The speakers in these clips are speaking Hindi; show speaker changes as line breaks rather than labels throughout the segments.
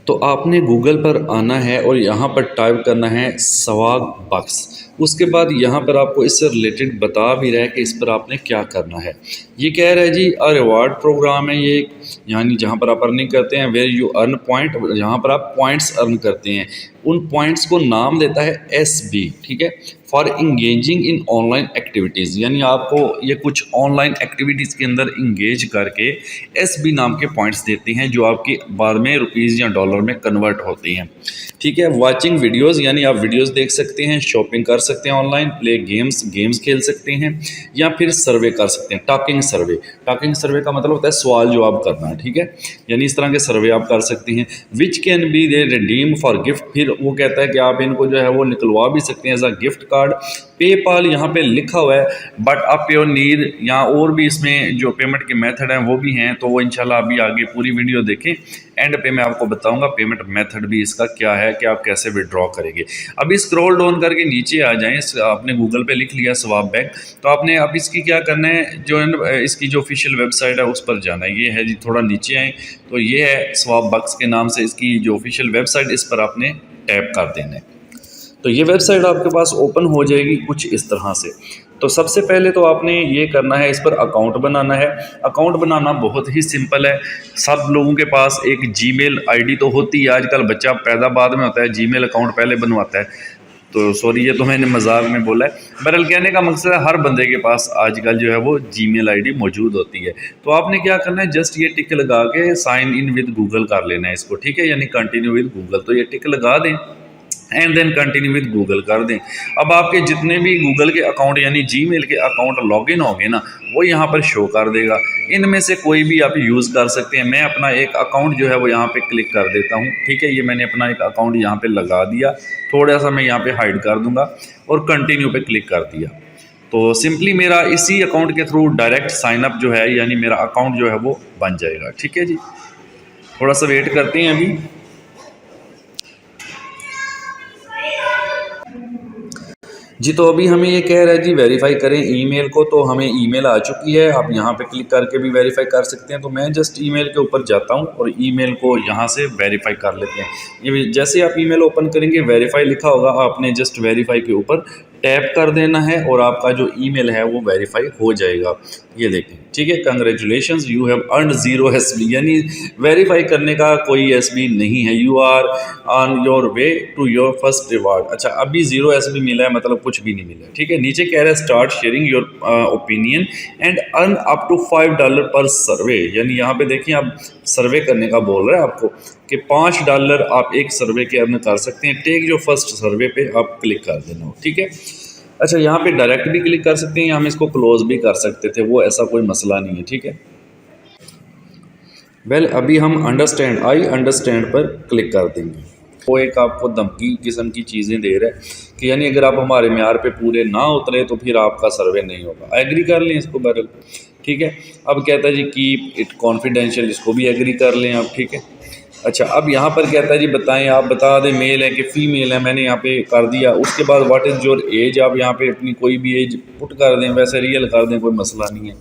तो आपने गूगल पर आना है और यहाँ पर टाइप करना है स्वाग बक्स। उसके बाद यहाँ पर आपको इससे रिलेटेड बता भी रहा है कि इस पर आपने क्या करना है। ये कह रहा है जी रिवार्ड प्रोग्राम है ये, यानी जहाँ पर आप अर्निंग करते हैं, वेयर यू अर्न पॉइंट, यहाँ पर आप पॉइंट्स अर्न करते हैं। उन पॉइंट्स को नाम देता है SB, ठीक है, for engaging in online activities, यानी आपको ये कुछ ऑनलाइन एक्टिविटीज़ के अंदर इंगेज करके SB नाम के पॉइंट्स देते हैं जो आपकी बाद में रुपीज़ या डॉलर में कन्वर्ट होती हैं। ठीक है, वाचिंग वीडियोस, यानी आप वीडियोस देख सकते हैं, शॉपिंग कर सकते हैं ऑनलाइन, प्ले गेम्स खेल सकते हैं, या फिर सर्वे कर सकते हैं। टॉकिंग सर्वे का मतलब होता है सवाल जवाब करना, ठीक है, यानी इस तरह के सर्वे आप कर सकते हैं। Which can be they redeem for gift, फिर वो कहता है कि आप इनको जो है वो निकलवा भी सकते हैं as a gift card. PayPal यहाँ पे लिखा हुआ है, बट आप पेयोनीर या और भी इसमें जो पेमेंट के मेथड हैं वो भी हैं, तो वो इंशाल्लाह अभी आगे पूरी वीडियो देखें, एंड पे मैं आपको बताऊंगा पेमेंट मेथड भी इसका क्या है कि आप कैसे विड्रॉ करेंगे। अभी स्क्रॉल डाउन करके नीचे आ जाएं, आपने गूगल पे लिख लिया स्वाप बैंक, तो आपने अब इसकी क्या करना है, जो इसकी जो ऑफिशियल वेबसाइट है उस पर जाना है। ये है जी, थोड़ा नीचे आए तो ये है स्वाप बक्स के नाम से इसकी जो ऑफिशियल वेबसाइट, इस पर आपने टैप कर देना है। तो ये वेबसाइट आपके पास ओपन हो जाएगी कुछ इस तरह से। तो सबसे पहले तो आपने ये करना है, इस पर अकाउंट बनाना है। अकाउंट बनाना बहुत ही सिंपल है। सब लोगों के पास एक जीमेल आईडी तो होती है, आजकल बच्चा पैदा बाद में होता है, जीमेल अकाउंट पहले बनवाता है। तो सॉरी, ये तो मैंने मजाक में बोला है, बहरहाल कहने का मकसद है हर बंदे के पास आजकल जो है वो जीमेल आईडी मौजूद होती है। तो आपने क्या करना है, जस्ट ये टिक लगा के साइन इन विद गूगल कर लेना है इसको, ठीक है, यानी कंटिन्यू विद गूगल। तो ये टिक लगा दें and then continue with Google कर दें। अब आपके जितने भी गूगल के अकाउंट यानी जीमेल के अकाउंट लॉगिन होंगे ना, वो यहाँ पर शो कर देगा। इनमें से कोई भी आप यूज़ कर सकते हैं। मैं अपना एक अकाउंट जो है वो यहाँ पे क्लिक कर देता हूँ, ठीक है, ये मैंने अपना एक अकाउंट यहाँ पे लगा दिया। थोड़ा सा मैं यहाँ पे हाइड कर दूँगा और कंटिन्यू पे क्लिक कर दिया, तो सिंपली मेरा इसी अकाउंट के थ्रू डायरेक्ट साइनअप जो है, यानी मेरा अकाउंट जो है वो बन जाएगा। ठीक है जी, थोड़ा सा वेट करते हैं अभी। जी, तो अभी हमें ये कह रहा है जी वेरीफाई करें ईमेल को, तो हमें ईमेल आ चुकी है। आप यहाँ पे क्लिक करके भी वेरीफाई कर सकते हैं। तो मैं जस्ट ईमेल के ऊपर जाता हूँ और ईमेल को यहाँ से वेरीफाई कर लेते हैं। ये जैसे आप ईमेल ओपन करेंगे, वेरीफाई लिखा होगा, आपने जस्ट वेरीफाई के ऊपर टैप कर देना है और आपका जो ईमेल है वो वेरीफाई हो जाएगा। ये देखें, ठीक है, congratulations you have earned 0 SB, यानी वेरीफाई करने का कोई SB नहीं है। You are on your way to your first reward. अच्छा, अभी 0 SB मिला है, मतलब कुछ भी नहीं मिला। ठीक है, नीचे कह रहा है start sharing your opinion and earn up to $5 per सर्वे, यानी यहाँ पे देखिए आप सर्वे करने का बोल रहा है आपको कि $5 आप एक सर्वे के अर्न कर सकते हैं। टेक जो फर्स्ट सर्वे पे आप क्लिक कर देना हो, ठीक है। अच्छा, यहाँ पे डायरेक्ट भी क्लिक कर सकते हैं या हम इसको क्लोज भी कर सकते थे, वो ऐसा कोई मसला नहीं है, ठीक है। वेल, अभी हम आई अंडरस्टैंड पर क्लिक कर देंगे। वो एक आपको धमकी किस्म की चीज़ें दे रहा है कि यानी अगर आप हमारे म्यार पे पूरे ना उतरे तो फिर आपका सर्वे नहीं होगा। एग्री कर लें इसको बहरहाल, ठीक है। अब कहता है जी कीप इट कॉन्फिडेंशियल, इसको भी एग्री कर लें आप, ठीक है। अच्छा, अब यहाँ पर कहता है जी बताएं, आप बता दें मेल है कि फ़ीमेल है, मैंने यहाँ पे कर दिया। उसके बाद व्हाट इज़ योर एज, आप यहाँ पे अपनी कोई भी एज पुट कर दें, वैसे रियल कर दें, कोई मसला नहीं है।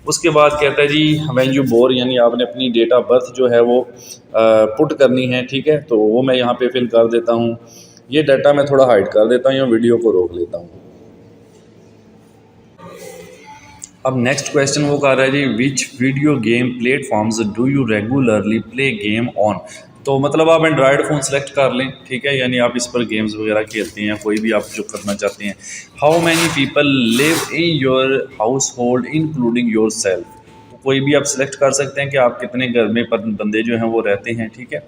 उसके बाद कहता है जी व्हेन यू बोर, यानी आपने अपनी डेट ऑफ बर्थ जो है वो पुट करनी है, ठीक है। तो वो मैं यहाँ पे फिल कर देता हूँ। ये डाटा मैं थोड़ा हाइड कर देता हूँ या वीडियो को रोक लेता हूँ। अब नेक्स्ट क्वेश्चन वो कर रहा है जी which video game platforms do you regularly play game on. तो मतलब आप एंड्रॉयड फ़ोन सेलेक्ट कर लें, ठीक है, यानी आप इस पर गेम्स वगैरह खेलते हैं, कोई भी आप जो करना चाहते हैं। How many people live in your house hold including your self, तो कोई भी आप सिलेक्ट कर सकते हैं कि आप कितने घर में बंदे जो हैं वो रहते हैं, ठीक है।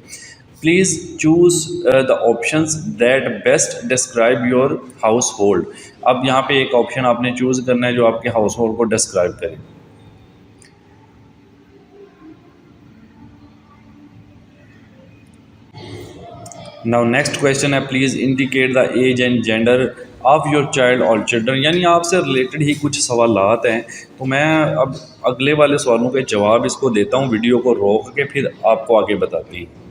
Please choose the options that best describe your house hold. अब यहाँ पे एक ऑप्शन आपने चूज़ करना है जो आपके हाउस होल्ड को डिस्क्राइब करे। नाउ नेक्स्ट क्वेश्चन है please indicate the age and gender of your child और चिल्ड्रन, यानी आपसे रिलेटेड ही कुछ सवालात हैं। तो मैं अब अगले वाले सवालों के जवाब इसको देता हूँ, वीडियो को रोक के फिर आपको आगे बताती है।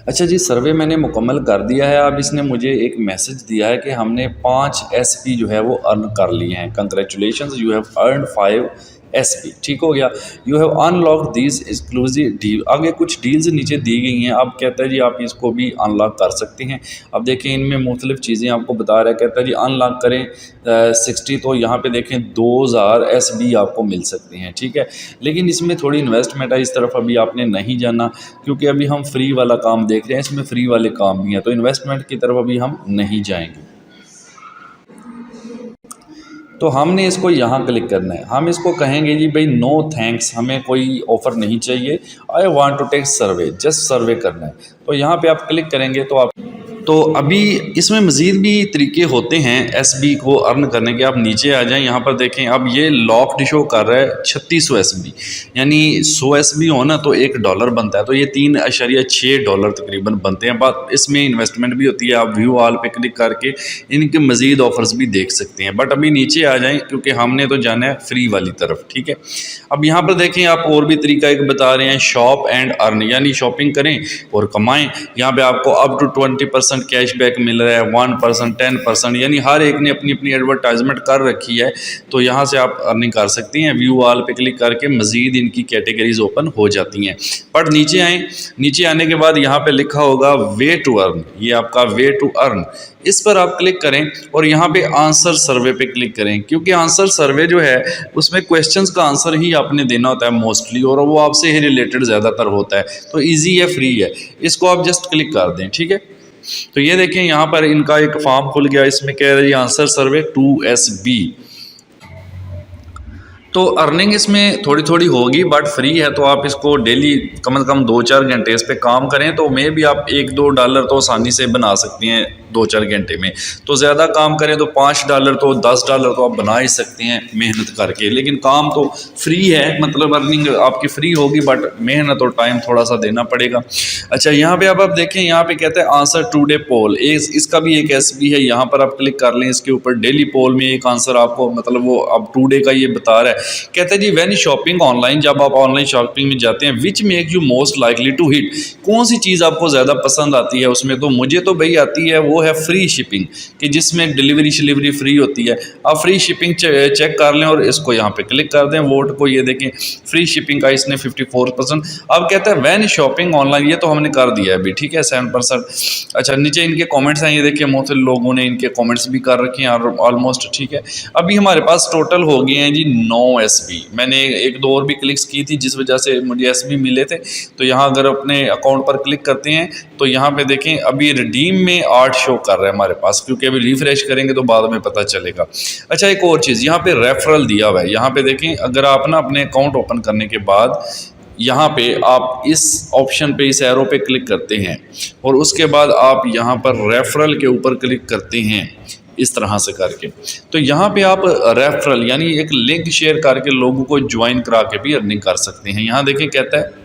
अच्छा जी, सर्वे मैंने मुकम्मल कर दिया है। अब इसने मुझे एक मैसेज दिया है कि हमने 5 SP जो है वो अर्न कर लिए हैं। Congratulations you have earn 5 SB। ठीक हो गया। You have unlock these exclusive deal. आगे कुछ डील्स नीचे दी गई हैं। अब कहता है जी आप इसको भी अनलॉक कर सकते हैं। अब देखें इनमें मुख्तलिफ चीज़ें आपको बता रहा है। कहता है जी अनलॉक करें 60, तो यहाँ पे देखें 2000 SB आपको मिल सकते हैं। ठीक है, लेकिन इसमें थोड़ी इन्वेस्टमेंट है, इस तरफ अभी आपने नहीं जाना क्योंकि अभी हम फ्री वाला काम देख रहे हैं। इसमें फ्री वाले काम भी हैं, तो इन्वेस्टमेंट की तरफ अभी हम नहीं जाएंगे। तो हमने इसको यहाँ क्लिक करना है। हम इसको कहेंगे जी भाई नो थैंक्स, हमें कोई ऑफ़र नहीं चाहिए, I want to take survey, just survey करना है। तो यहाँ पे आप क्लिक करेंगे तो अभी इसमें मज़ीद भी तरीके होते हैं SB को अर्न करने के। आप नीचे आ जाएं, यहाँ पर देखें अब ये लॉक्ड शो कर रहा है 3600 SB, यानी 100 SB हो ना तो $1 बनता है, तो ये $3.6 तकरीबन बनते हैं। बात इसमें इन्वेस्टमेंट भी होती है। आप व्यू ऑल पे क्लिक करके इनके मज़ीद ऑफर्स भी देख सकते हैं, बट अभी नीचे आ जाएँ क्योंकि हमने तो जाना है फ्री वाली तरफ। ठीक है, अब यहाँ पर देखें आप और भी तरीका एक बता रहे हैं, शॉप एंड अर्न, यानी शॉपिंग करें और कमाएँ। यहाँ पर आपको अप टू 20% कैशबैक मिल रहा है, 1%, 10%, यानी हर एक ने अपनी अपनी एडवर्टाइजमेंट कर रखी है। तो यहाँ से आप अर्निंग कर सकती हैं। व्यू ऑल पे क्लिक करके मज़ीद इनकी कैटेगरीज ओपन हो जाती हैं। पर नीचे आएँ, नीचे आने के बाद यहाँ पे लिखा होगा वे टू अर्न, ये आपका वे टू अर्न, इस पर आप क्लिक करें और यहाँ पे आंसर सर्वे पे क्लिक करें, क्योंकि आंसर सर्वे जो है उसमें क्वेश्चंस का आंसर ही आपने देना होता है मोस्टली, और वो आपसे ही रिलेटेड ज़्यादातर होता है। तो ईजी है, फ्री है, इसको आप जस्ट क्लिक कर दें। ठीक है, तो ये देखें यहाँ पर इनका एक फॉर्म खुल गया, इसमें कह रही है आंसर सर्वे 2SB। तो अर्निंग इसमें थोड़ी थोड़ी होगी बट फ्री है, तो आप इसको डेली कम से कम 2-4 घंटे इस पर काम करें तो मे भी आप $1-2 तो आसानी से बना सकते हैं 2-4 घंटे में। तो ज़्यादा काम करें तो $5 तो $10 तो आप बना ही सकते हैं मेहनत करके, लेकिन काम तो फ्री है, मतलब अर्निंग आपकी फ्री होगी बट मेहनत और टाइम थोड़ा सा देना पड़ेगा। अच्छा, यहाँ पे अब आप देखें, यहाँ पे कहते हैं आंसर टुडे पोल, इसका भी एक SB है। यहाँ पर आप क्लिक कर लें, इसके ऊपर डेली पोल में एक आंसर आपको, मतलब वो अब टुडे का ये बता रहा है। कहते हैं जी व्हेन शॉपिंग ऑनलाइन, जब आप ऑनलाइन शॉपिंग में जाते हैं, which make you most likely to hit, कौन सी चीज़ आपको ज़्यादा पसंद आती है उसमें। तो मुझे तो भाई आती है वो है फ्री शिपिंग, कि जिसमें डिलीवरी फ्री होती है। आप फ्री शिपिंग चेक कर लें और इसको यहाँ पे क्लिक कर दें, वोट को, ये देखें फ्री शिपिंग का इसने 54%। अब कहते हैं व्हेन शॉपिंग ऑनलाइन, ये तो हमने कर दिया है अभी। ठीक है, 7%। अच्छा, नीचे इनके कॉमेंट्स हैं, ये देखिए मुख्तलिफ लोगों ने इनके कॉमेंट्स भी कर रखे हैं ऑलमोस्ट। ठीक है, अभी हमारे पास टोटल हो गए हैं जी 9 SB। मैंने एक दो और भी क्लिक्स की थी जिस वजह से मुझे SB मिले थे। तो यहाँ अगर अपने अकाउंट पर क्लिक करते हैं तो यहाँ पे देखें अभी रिडीम में 8 शो कर रहा है हमारे पास, क्योंकि अभी रिफ्रेश करेंगे तो बाद में पता चलेगा। अच्छा, एक और चीज़ यहाँ पे रेफरल दिया हुआ है। यहाँ पे देखें, अगर आप ना अपने अकाउंट ओपन करने के बाद यहाँ पे आप इस ऑप्शन पे, इस एरो पे क्लिक करते हैं और उसके बाद आप यहाँ पर रेफरल के ऊपर क्लिक करते हैं इस तरह से करके, तो यहाँ पे आप रेफरल यानी एक लिंक शेयर करके लोगों को ज्वाइन करा के भी अर्निंग कर सकते हैं। यहाँ देखें कहता है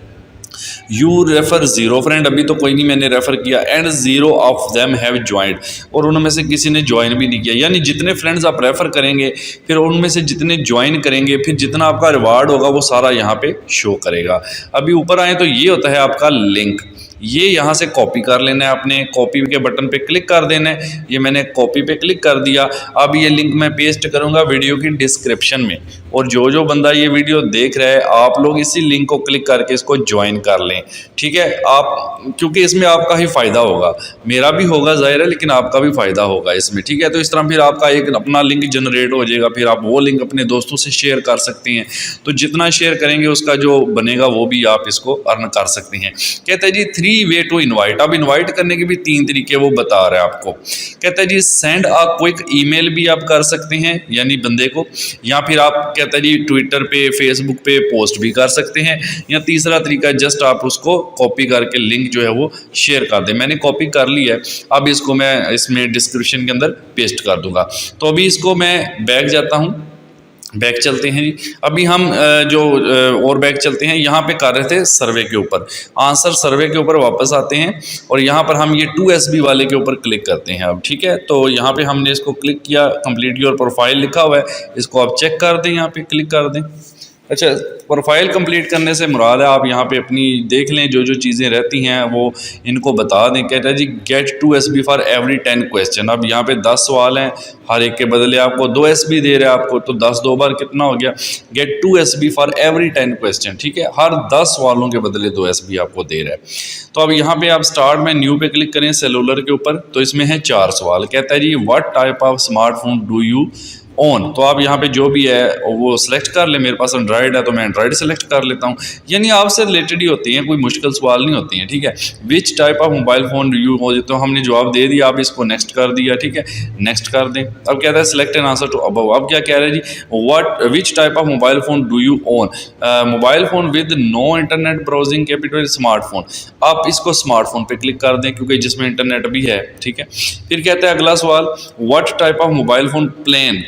यू रेफर 0 फ्रेंड, अभी तो कोई नहीं मैंने रेफ़र किया, and 0 of them have joined, और उनमें से किसी ने ज्वाइन भी नहीं किया। यानी जितने फ्रेंड्स आप रेफ़र करेंगे फिर उनमें से जितने ज्वाइन करेंगे, फिर जितना आपका रिवार्ड होगा वो सारा यहाँ पे शो करेगा। अभी ऊपर आए तो ये होता है आपका लिंक, ये यहाँ से कॉपी कर लेना है, अपने कॉपी के बटन पे क्लिक कर देना है। ये मैंने कॉपी पे क्लिक कर दिया। अब ये लिंक मैं पेस्ट करूँगा वीडियो की डिस्क्रिप्शन में, और जो बंदा ये वीडियो देख रहा है आप लोग इसी लिंक को क्लिक करके इसको ज्वाइन कर लें। ठीक है, आप क्योंकि इसमें आपका ही फ़ायदा होगा, मेरा भी होगा ज़ाहिर है, लेकिन आपका भी फ़ायदा होगा इसमें। ठीक है, तो इस तरह फिर आपका एक अपना लिंक जनरेट हो जाएगा, फिर आप वो लिंक अपने दोस्तों से शेयर कर सकते हैं। तो जितना शेयर करेंगे उसका जो बनेगा वो भी आप इसको अर्न कर सकते हैं। कहते हैं जी 3 वे टू इनवाइट, अब इनवाइट करने के भी 3 तरीके वो बता रहा है आपको। कहता है जी सेंड अ क्विक ईमेल भी आप कर सकते हैं यानी बंदे को, या फिर आप कहता है जी ट्विटर पे, फेसबुक पे पोस्ट भी कर सकते हैं, या तीसरा तरीका जस्ट आप उसको कॉपी करके लिंक जो है वो शेयर कर दें। मैंने कॉपी कर ली है, अब इसको मैं इसमें डिस्क्रिप्शन के अंदर पेस्ट कर दूंगा। तो अभी इसको मैं बैक जाता हूँ, बैक चलते हैं जी। अभी हम और बैक चलते हैं, यहाँ पे कर रहे थे सर्वे के ऊपर, आंसर सर्वे के ऊपर वापस आते हैं और यहाँ पर हम ये 2SB वाले के ऊपर क्लिक करते हैं। अब ठीक है, तो यहाँ पे हमने इसको क्लिक किया, कंप्लीट योर प्रोफाइल लिखा हुआ है, इसको आप चेक कर दें, यहाँ पे क्लिक कर दें। अच्छा, प्रोफाइल कंप्लीट करने से मुराद है आप यहाँ पे अपनी देख लें, जो जो चीज़ें रहती हैं वो इनको बता दें। कहता है जी get 2 SB for every 10 question. अब यहाँ पे 10 सवाल हैं, हर एक के बदले आपको 2 SB दे रहे हैं आपको, तो 10 दो बार कितना हो गया, get 2 SB for every 10 question. ठीक है, हर 10 सवालों के बदले 2 SB आपको दे रहा है। तो अब यहाँ पे आप स्टार्ट में न्यू पे क्लिक करें सेलुलर के ऊपर, तो इसमें है 4 सवाल। कहता है जी what type of smartphone do you own. तो आप यहाँ पे जो भी है वो सिलेक्ट कर ले। मेरे पास एंड्रॉयड है तो मैं एंड्रॉयड सेलेक्ट कर लेता हूँ। यानी आपसे रिलेटेड ही होती हैं, कोई मुश्किल सवाल नहीं होती हैं। ठीक है, विच type of mobile phone you हो, तो हमने जवाब दे दिया, आप इसको नेक्स्ट कर दिया। ठीक है, नेक्स्ट कर दें। अब कहता है select an answer to above. अब क्या कह रहे हैं जी what which type of mobile phone do you own. Mobile phone with no internet browsing capability smartphone. आप इसको स्मार्टफोन पे क्लिक कर दें क्योंकि जिसमें इंटरनेट भी है। ठीक है, फिर कहता है अगला सवाल what type of mobile phone plan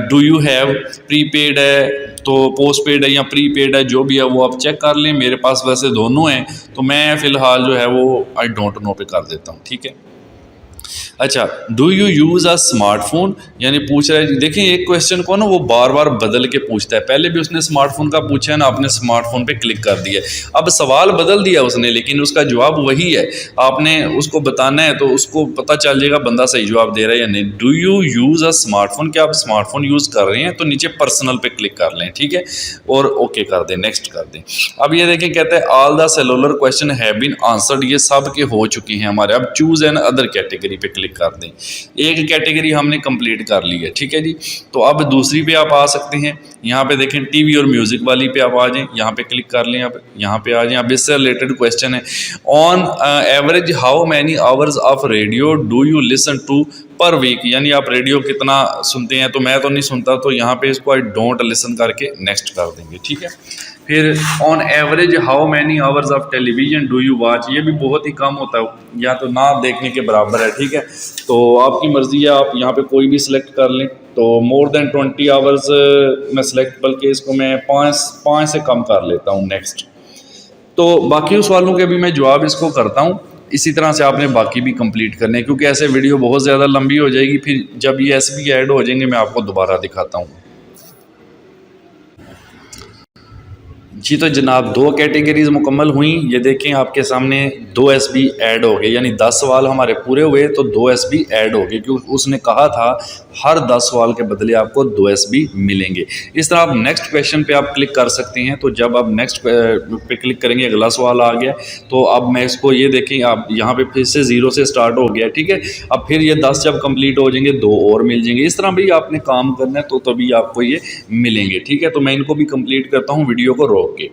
do you have. Prepaid है तो पोस्ट पेड है या प्रीपेड है, जो भी है वो आप चेक कर लें। मेरे पास वैसे दोनों हैं, तो मैं फ़िलहाल जो है वो आई डोंट नो पे कर देता हूँ। ठीक है, अच्छा, do you use a smartphone, यानी पूछ रहा है। देखिए एक क्वेश्चन को ना वो बार बार बदल के पूछता है। पहले भी उसने स्मार्टफोन का पूछा है ना, आपने स्मार्टफोन पे क्लिक कर दिया। अब सवाल बदल दिया उसने, लेकिन उसका जवाब वही है। आपने उसको बताना है तो उसको पता चल जाएगा बंदा सही जवाब दे रहा है या नहीं। Do you use a smartphone, क्या आप स्मार्टफोन यूज़ कर रहे हैं, तो नीचे पर्सनल पे क्लिक कर लें। ठीक है, और ओके कर दें, नेक्स्ट कर दें। अब ये देखें कहते हैं all the cellular question have been answered, ये सब के हो चुके हैं हमारे। अब चूज़ एन अदर कैटेगरी पे क्लिक कर दें। एक कैटेगरी हमने कंप्लीट कर ली है। ठीक है जी, तो अब दूसरी पे आप आ सकते हैं। यहाँ पे देखें टीवी और म्यूजिक वाली पे आप आ जाएं, यहाँ पे क्लिक कर लें। आप यहाँ पे आ जाएं। अब इससे रिलेटेड क्वेश्चन है on average how many hours of radio do you listen to per week, यानी आप रेडियो कितना सुनते हैं। तो मैं तो नहीं सुनता, तो यहाँ पे इसको आई डोंट लिसन करके नेक्स्ट कर देंगे। ठीक है, फिर on average how many hours of television do you watch, ये भी बहुत ही कम होता है, या तो ना देखने के बराबर है। ठीक है, तो आपकी मर्ज़ी है, आप यहाँ पे कोई भी सिलेक्ट कर लें। तो मोर देन 20 आवर्स मैं सिलेक्ट, बल्कि इसको मैं पाँच से कम कर लेता हूँ, नेक्स्ट। तो बाकी उस सवालों के भी मैं जवाब इसको करता हूँ। इसी तरह से आपने बाकी भी कंप्लीट करने हैं, क्योंकि ऐसे वीडियो बहुत ज़्यादा लंबी हो जाएगी। फिर जब ये SB ऐड हो जाएंगे मैं आपको दोबारा दिखाता हूँ। जी, तो जनाब 2 कैटेगरीज मुकम्मल हुई। ये देखें आपके सामने 2 SB ऐड हो गए, यानी 10 सवाल हमारे पूरे हुए तो 2 SB ऐड हो गए, क्योंकि उसने कहा था हर 10 सवाल के बदले आपको 2 SB मिलेंगे। इस तरह आप नेक्स्ट क्वेश्चन पे आप क्लिक कर सकते हैं। तो जब आप नेक्स्ट पे क्लिक करेंगे अगला सवाल आ गया, तो अब मैं इसको ये देखें, आप यहाँ पे फिर से 0 से स्टार्ट हो गया। ठीक है, अब फिर ये 10 जब कंप्लीट हो जाएंगे 2 और मिल जाएंगे। इस तरह भी आपने काम करना है, तो तभी आपको ये मिलेंगे। ठीक है, तो मैं इनको भी कंप्लीट करता हूँ वीडियो को रोक के।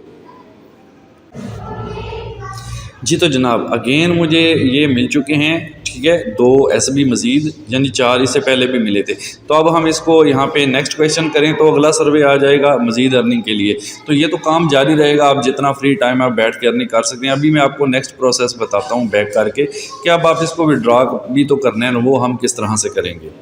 जी, तो जनाब अगेन मुझे ये मिल चुके हैं। ठीक है, 2 SB मज़ीद, यानी 4 इससे पहले भी मिले थे। तो अब हम इसको यहाँ पे नेक्स्ट क्वेश्चन करें तो अगला सर्वे आ जाएगा मज़ीद अर्निंग के लिए। तो ये तो काम जारी रहेगा, आप जितना फ्री टाइम आप बैठ के अर्निंग कर सकते हैं। अभी मैं आपको नेक्स्ट प्रोसेस बताता हूँ बैक करके कि अब आप इसको विड्रॉ भी तो करना है, वो हम किस तरह से करेंगे।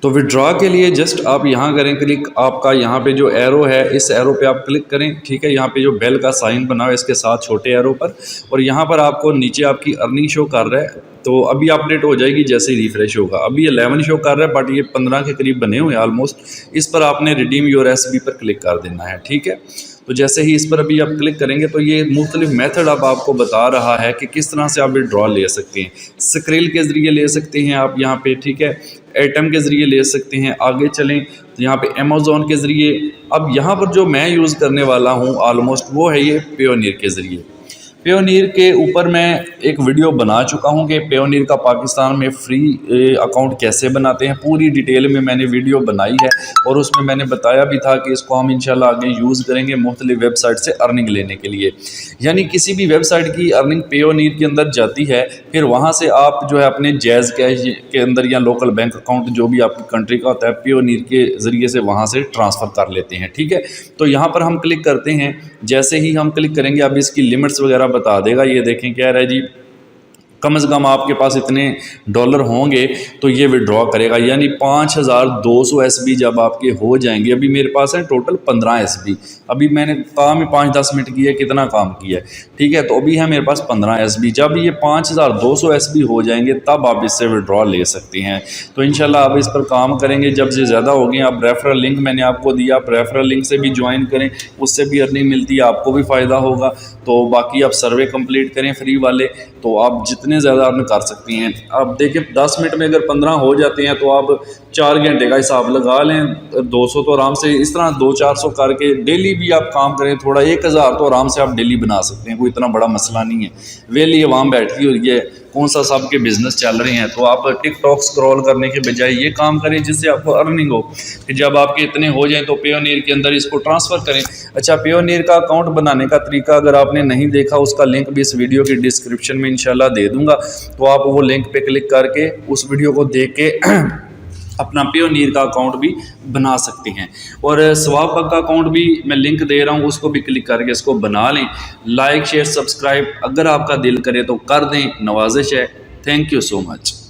तो विड्रॉ के लिए जस्ट आप यहाँ करें क्लिक, आपका यहाँ पे जो एरो है इस एरो पे आप क्लिक करें। ठीक है, यहाँ पे जो बेल का साइन बना है इसके साथ छोटे एरो पर, और यहाँ पर आपको नीचे आपकी अर्निंग शो कर रहा है। तो अभी अपडेट हो जाएगी जैसे ही रिफ्रेश होगा। अभी 11 शो कर रहा है, बट ये 15 के करीब बने हुए हैं ऑलमोस्ट। इस पर आपने रिडीम योर SB पर क्लिक कर देना है। ठीक है, तो जैसे ही इस पर अभी आप क्लिक करेंगे तो ये मुख्तलिफ मेथड अब आपको बता रहा है कि किस तरह से आप विड्रॉ ले सकते हैं। स्क्रिल के ज़रिए ले सकते हैं आप यहाँ पे। ठीक है, एटम के ज़रिए ले सकते हैं। आगे चलें तो यहाँ पे अमेज़ॉन के ज़रिए। अब यहाँ पर जो मैं यूज़ करने वाला हूँ ऑलमोस्ट वो है ये पेयोनियर के ज़रिए। पेयोनियर के ऊपर मैं एक वीडियो बना चुका हूँ कि पेयोनियर का पाकिस्तान में फ्री अकाउंट कैसे बनाते हैं, पूरी डिटेल में मैंने वीडियो बनाई है। और उसमें मैंने बताया भी था कि इसको हम इंशाल्लाह आगे यूज़ करेंगे मुख्तलिफ वेबसाइट से अर्निंग लेने के लिए। यानी किसी भी वेबसाइट की अर्निंग पेयोनियर के अंदर जाती है, फिर वहाँ से आप जो है अपने जैज़ कैश के अंदर या लोकल बैंक अकाउंट जो भी आपकी कंट्री का होता है, पेयोनियर के ज़रिए से वहाँ से ट्रांसफ़र कर लेते हैं। ठीक है, तो यहाँ पर हम क्लिक करते हैं। जैसे ही हम क्लिक करेंगे अब इसकी लिमिट्स वगैरह बता देगा। ये देखें क्या रहा है जी, कम से कम आपके पास इतने डॉलर होंगे तो ये विड्रॉ करेगा, यानी 5200 SB जब आपके हो जाएंगे। अभी मेरे पास है टोटल 15 SB, अभी मैंने काम ही 5-10 मिनट किया है, कितना काम किया है, ठीक है। तो अभी है मेरे पास 15 SB। जब ये 5200 SB हो जाएंगे तब आप इससे विड्रॉ ले सकते हैं। तो इंशाल्लाह आप इस पर काम करेंगे। जब से ज़्यादा हो गए, आप रेफरल लिंक मैंने आपको दिया, आप रेफरल लिंक से भी ज्वाइन करें, उससे भी अर्निंग मिलती है, आपको भी फ़ायदा होगा। तो बाकी आप सर्वे कंप्लीट करें फ्री वाले, तो आप जितने ज़्यादा अर्न कर सकती हैं। आप देखिए 10 मिनट में अगर 15 हो जाते हैं तो आप 4 घंटे का हिसाब लगा लें, 200 तो आराम से, इस तरह 200-400 करके डेली भी आप काम करें थोड़ा, 1000 तो आराम से आप डेली बना सकते हैं, कोई इतना बड़ा मसला नहीं है। वेली आवाम बैठी हुई है, कौन सा सब के बिज़नेस चल रहे हैं, तो आप टिकटॉक स्क्रॉल करने के बजाय ये काम करें जिससे आपको अर्निंग हो। कि जब आपके इतने हो जाएं तो पेयोनियर के अंदर इसको ट्रांसफ़र करें। अच्छा, पेयोनियर का अकाउंट बनाने का तरीका अगर आपने नहीं देखा, उसका लिंक भी इस वीडियो की डिस्क्रिप्शन में इंशाल्लाह दे दूँगा, तो आप वो लिंक पे क्लिक करके उस वीडियो को देख के अपना पेयोनियर का अकाउंट भी बना सकते हैं। और स्वैपबग का अकाउंट भी मैं लिंक दे रहा हूँ, उसको भी क्लिक करके इसको बना लें। लाइक शेयर सब्सक्राइब अगर आपका दिल करे तो कर दें, नवाजिश है। Thank you so much.